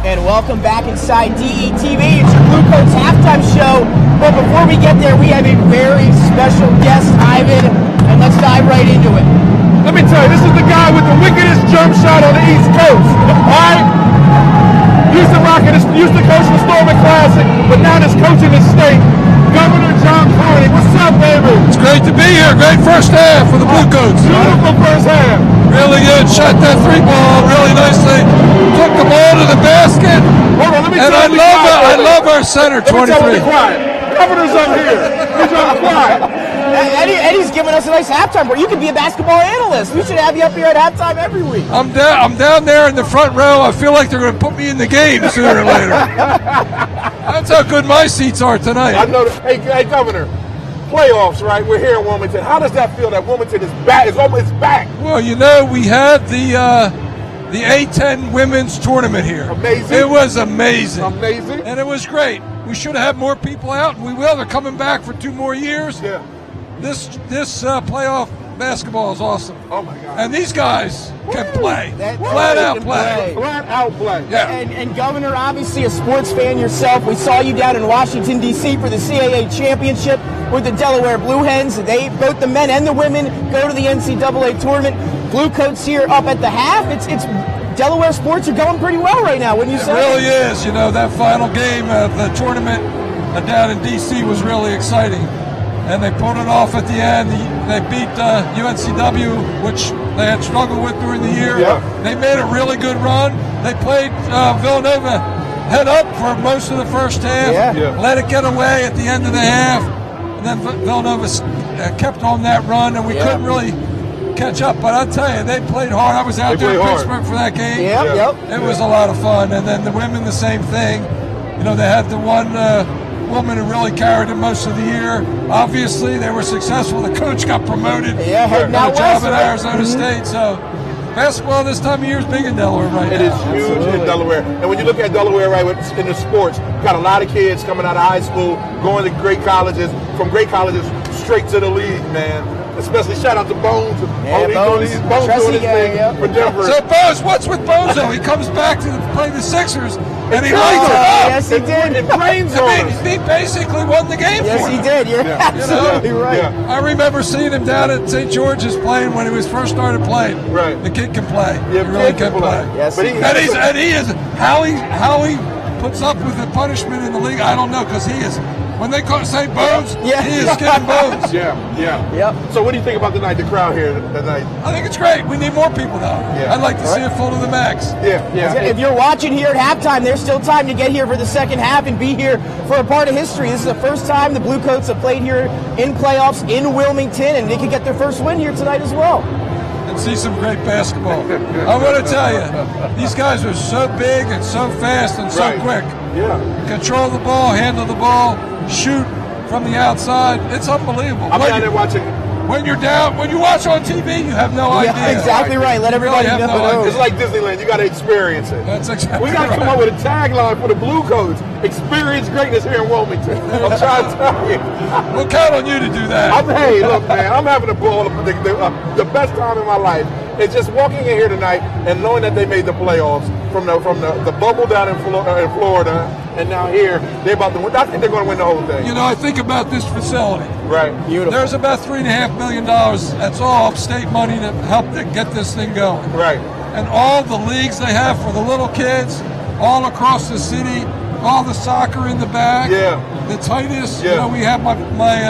and welcome back inside DETV. It's your Blue Coats halftime show. But before we get there, we have a very special guest, Ivan, and let's dive right into it. Let me tell you, this is the guy with the wickedest jump shot on the East Coast. All right? Used to coach the Storming Classic, but now he's coaching the state. Governor John Carney, what's up, baby? It's great to be here. Great first half for the Blue Coats. Beautiful first half. Really good. Shot that three ball really nicely. Took the ball to the basket. Hold on, let me and tell you. I love our center, 23. Governor's up here. He's on the quiet. Eddie's giving us a nice halftime where you could be a basketball analyst. We should have you up here at halftime every week. I'm down there in the front row. I feel like they're going to put me in the game sooner or later. That's how good my seats are tonight. I know that. Hey, Governor, playoffs, right? We're here in Wilmington. How does that feel that Wilmington is back? It's back. Well, you know, we had the A10 women's tournament here. Amazing. It was amazing. Amazing. And it was great. We should have had more people out, and we will. They're coming back for 2 more years. Yeah. This playoff basketball is awesome. Oh my God! And these guys can play, Flat out play. Flat out play. Yeah. And Governor, obviously a sports fan yourself. We saw you down in Washington D.C. for the CAA championship with the Delaware Blue Hens. They, both the men and the women, go to the NCAA tournament. Blue Coats here up at the half. It's Delaware sports are going pretty well right now, wouldn't you say? It really is. You know, that final game of the tournament down in D.C. was really exciting. And they pulled it off at the end. They beat UNCW, which they had struggled with during the year. Yeah. They made a really good run. They played Villanova head up for most of the first half. Yeah. Let it get away at the end of the half. And then Villanova kept on that run, and we couldn't really catch up. But I'll tell you, they played hard. I was out there in Pittsburgh for that game. Yep. It was a lot of fun. And then the women, the same thing. You know, they had the one woman who really carried them most of the year. Obviously, they were successful. The coach got promoted. Yeah, heading got out a job west, at right? Arizona State. So basketball this time of year is big in Delaware right It now. is huge in Delaware. And when you look at Delaware, right, in the sports, you got a lot of kids coming out of high school, going to great colleges, from great colleges straight to the league, man. Especially shout out to Bones. Bones doing his thing for Denver. So Bones, what's with Bones though? He comes back to play the Sixers and he lights it up. Yes, he did. It rains on us. He basically won the game Yes, for he them. did. You're absolutely right. Yeah. I remember seeing him down at St. George's playing when he was first started playing. Right. The kid can play. Yeah, he really kid can play. Yes, but He is how he puts up with the punishment in the league. I don't know, because he is. When they say Bones, he is getting Bones. Yeah. Yep. So what do you think about the crowd here tonight? I think it's great. We need more people though. Yeah. I'd like to see it full to the max. Yeah. If you're watching here at halftime, there's still time to get here for the second half and be here for a part of history. This is the first time the Blue Coats have played here in playoffs in Wilmington, and they could get their first win here tonight as well. And see some great basketball. I want to tell you, these guys are so big and so fast and so quick. Yeah. Control the ball, handle the ball, shoot from the outside. It's unbelievable. I'm down there watching. When you're down, when you watch on TV, you have no idea. Yeah, exactly right. Let everybody really have know. no idea. It's like Disneyland. You got to experience it. That's exactly We got to come up with a tagline for the Blue Coats. Experience greatness here in Wilmington. I'm trying to tell you. We'll count on you to do that. Hey, look, man, I'm having a ball. The best time in my life is just walking in here tonight and knowing that they made the playoffs from the bubble down in Florida, and now here they're about to win. I think they're going to win the whole thing. You know, I think about this facility. Right. Beautiful. There's about $3.5 million. That's all state money to help get this thing going. Right. And all the leagues they have for the little kids, all across the city, all the soccer in the back. Yeah. The tightest. Yeah. You know, we have my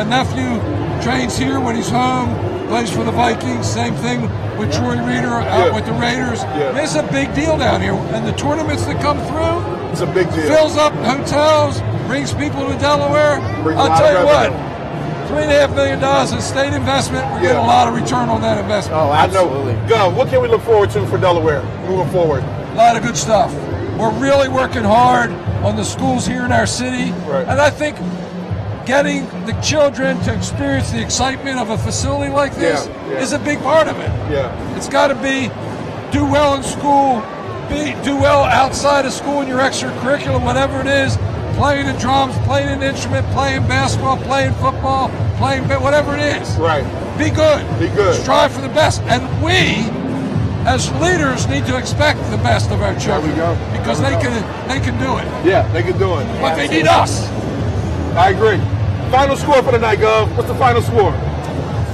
nephew trains here when he's home, plays for the Vikings. Same thing with Troy Reader out with the Raiders. Yeah. It's a big deal down here. And the tournaments that come through, It's a big deal. fills up hotels, brings people to Delaware. Brings a I'll lot tell of you what, revenue. $3.5 million in state investment, we're getting a lot of return on that investment. Oh, I absolutely. know. Gov, what can we look forward to for Delaware moving forward? A lot of good stuff. We're really working hard on the schools here in our city. Right. And I think getting the children to experience the excitement of a facility like this is a big part of it. Yeah. It's got to be do well in school, do well outside of school in your extracurricular, whatever it is, playing the drums, playing an instrument, playing basketball, playing football, playing whatever it is. Right. Be good. Be good. Strive for the best. And we, as leaders, need to expect the best of our children. There we go. Because they can do it. Yeah, they can do it. But they need us. I agree. Final score for the night, Gov. What's the final score?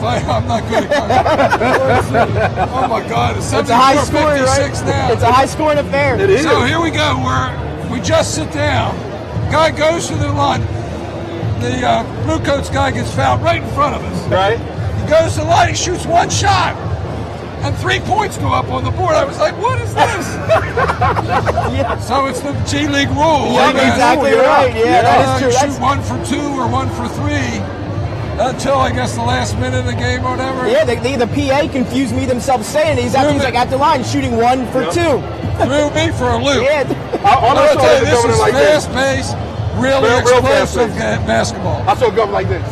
I'm not good at Oh my God, it's a high scoring, 56 right? now. It's a high scoring affair. It is. So here we go. We just sit down. Guy goes to the line. The blue coats guy gets fouled right in front of us. Right. He goes to the line. He shoots one shot, and 3 points go up on the board. I was like, "What is this?" Yeah. So it's the G League rule. Yeah, exactly right. Yeah, that is true. You That's- shoot 1 for 2 or 1 for 3 until I guess the last minute of the game or whatever. Yeah, the PA confused me themselves saying he's like at the line shooting 1 for 2. Threw me for a loop. Yeah. All I I'll saw tell was you, the this governor is like this. fast-paced, really Real explosive fast-paced. basketball. I saw Gov like this.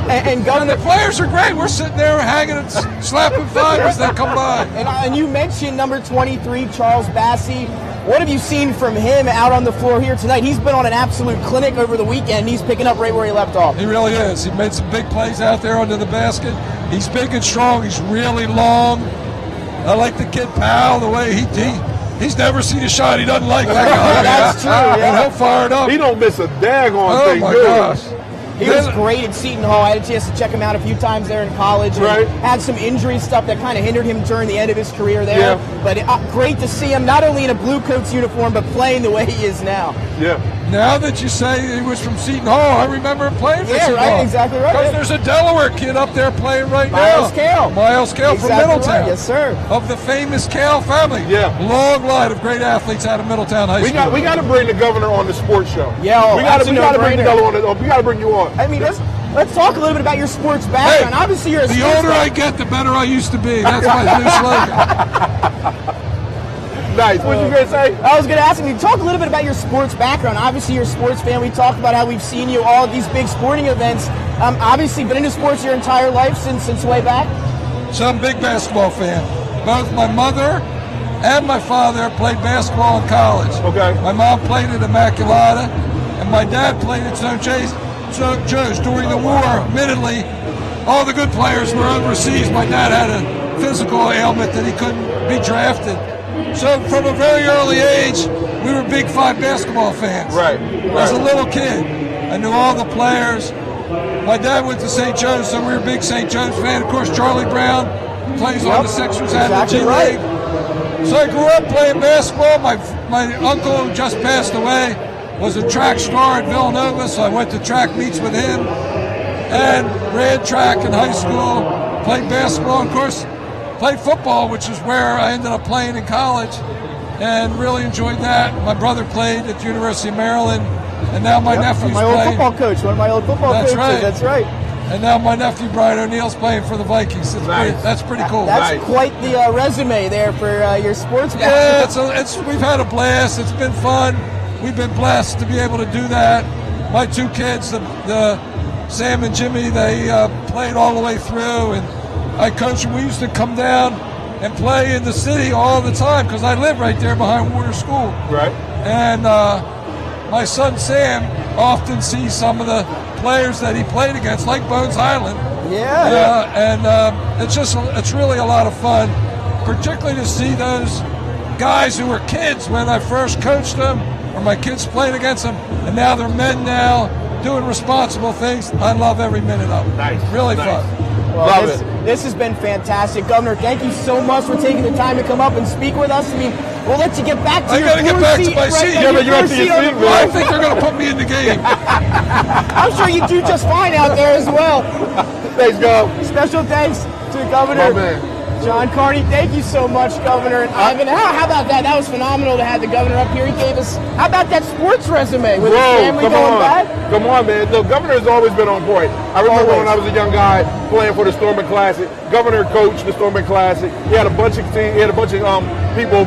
And And Governor, the players are great. We're sitting there hanging and slapping five as they come by. and you mentioned number 23, Charles Bassey. What have you seen from him out on the floor here tonight? He's been on an absolute clinic over the weekend. He's picking up right where he left off. He really is. He made some big plays out there under the basket. He's big and strong. He's really long. I like the kid Powell, the way he's never seen a shot he doesn't like. That guy. That's true, yeah. And he'll fire it up. He don't miss a daggone Oh thing, my dude. gosh. He was great at Seton Hall. I had a chance to check him out a few times there in college. And Right. had some injury stuff that kind of hindered him during the end of his career there. Yeah. But great to see him not only in a Blue Coats uniform, but playing the way he is now. Yeah. Now that you say he was from Seton Hall, I remember him playing for Yeah, Seton right, Hall. exactly right. Because there's a Delaware kid up there playing right Miles now. Cale. Miles Cale from Exactly Middletown. right, yes, sir. Of the famous Cale family. Yeah. Long line of great athletes out of Middletown High We School. got to bring the governor on the sports show. Yeah, oh, we got to that's a bring the no-brainer. governor on. We got to bring you on. I mean, let's talk a little bit about your sports background. Obviously, you're a the sports older guy. I get, the better I used to be. That's my new slogan. Nice. What you gonna say? I was going to ask you, talk a little bit about your sports background. Obviously, you're a sports fan. We talked about how we've seen you all at these big sporting events. Obviously, been into sports your entire life since way back. So I'm a big basketball fan. Both my mother and my father played basketball in college. Okay. My mom played at Immaculata, and my dad played at St. Joe's during the war. Admittedly, all the good players were overseas. My dad had a physical ailment that he couldn't be drafted. So from a very early age, we were big five basketball fans. Right. As a little kid, I knew all the players. My dad went to St. Joe's, so we were a big St. Joe's fan. Of course, Charlie Brown plays on the Sixers and the G League. So I grew up playing basketball. My uncle, who just passed away, was a track star at Villanova, so I went to track meets with him and ran track in high school, played basketball, and of course, played football, which is where I ended up playing in college, and really enjoyed that. My brother played at the University of Maryland, and now my nephew's My old playing. football coach, one of my old football That's coaches. right. That's right. And now my nephew Brian O'Neill's playing for the Vikings. That's pretty cool. That's quite the resume there for your sports Yeah, background. we've had a blast. It's been fun. We've been blessed to be able to do that. My two kids, the Sam and Jimmy, they played all the way through, and I coached them. We used to come down and play in the city all the time because I live right there behind Warner School. Right. And my son Sam often sees some of the players that he played against, like Bones Highland. Yeah. And it's really a lot of fun, particularly to see those guys who were kids when I first coached them, or my kids played against them, and now they're men now doing responsible things. I love every minute of it. Nice. Really Nice. fun. Well, this has been fantastic. Governor, thank you so much for taking the time to come up and speak with us. I mean, we'll let you get back to I your gotta get floor back to seat, my right? seat. Like Yeah, but you floor have to seat your on the seat, floor. I think they're going to put me in the game. I'm sure you do just fine out there as well. Thanks, Gov. Special thanks to Governor My man. John Carney. Thank you so much, Governor. And Ivan, how about that? That was phenomenal to have the governor up here. He gave us, how about that sports resume with his family come going on. back? Come on, man. The governor has always been on point. I remember Always. when I was a young guy playing for the Storming Classic. Governor coached the Storming Classic. He had a bunch of people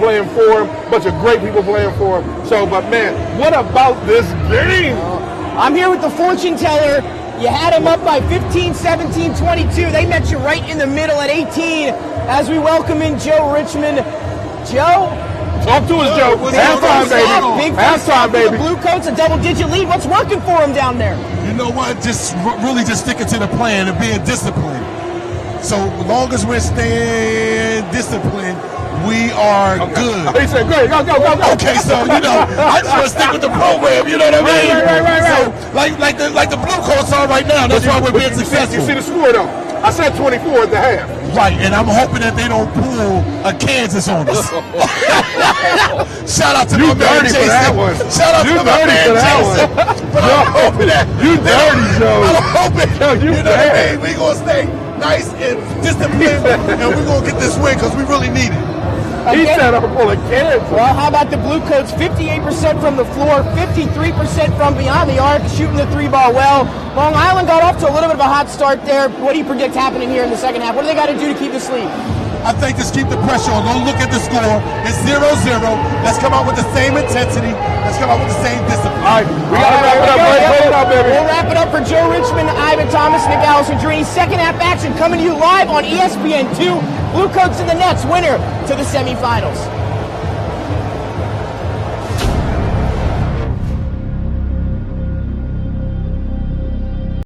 playing for him, a bunch of great people playing for him. So, but man, what about this game? I'm here with the fortune teller. You had him up by 15, 17, 22. They met you right in the middle at 18 as we welcome in Joe Richmond. Joe? Talk to us, Joe. What's Halftime, going on? baby. Big Halftime, baby. The Blue Coats, a double-digit lead. What's working for him down there? You know what? Just really just sticking to the plan and being disciplined. So as long as we're staying disciplined, we are good. He said, "Great, go." Okay, so I just want to stick with the program. You know what I mean? Right. So like the blue coats are right now. That's why we're being successful. You see the score though? I said 24 at the half. Right, and I'm hoping that they don't pull a Kansas on us. Shout out to my man Jason. Shout out to my man Jason. But I'm hoping that you dirty, Joe. I'm hoping you know what I mean? We gonna stay nice and disciplined, and we're gonna get this win because we really need it. He said I'm full of Kansas. Well, how about the Blue Coats? 58% from the floor, 53% from beyond the arc, shooting the three ball well. Long Island got off to a little bit of a hot start there. What do you predict happening here in the second half? What do they got to do to keep this lead? I think just keep the pressure on. Don't look at the score. It's 0-0. Let's come out with the same intensity. Let's come out with the same discipline. All right, we got to wrap it up, boys. Hold it up, baby. We'll wrap it up for Joe Richmond, Ivan Thomas, Nick Alessandrini. Second half action coming to you live on ESPN2. Blue Coats in the Nets, winner to the semifinals.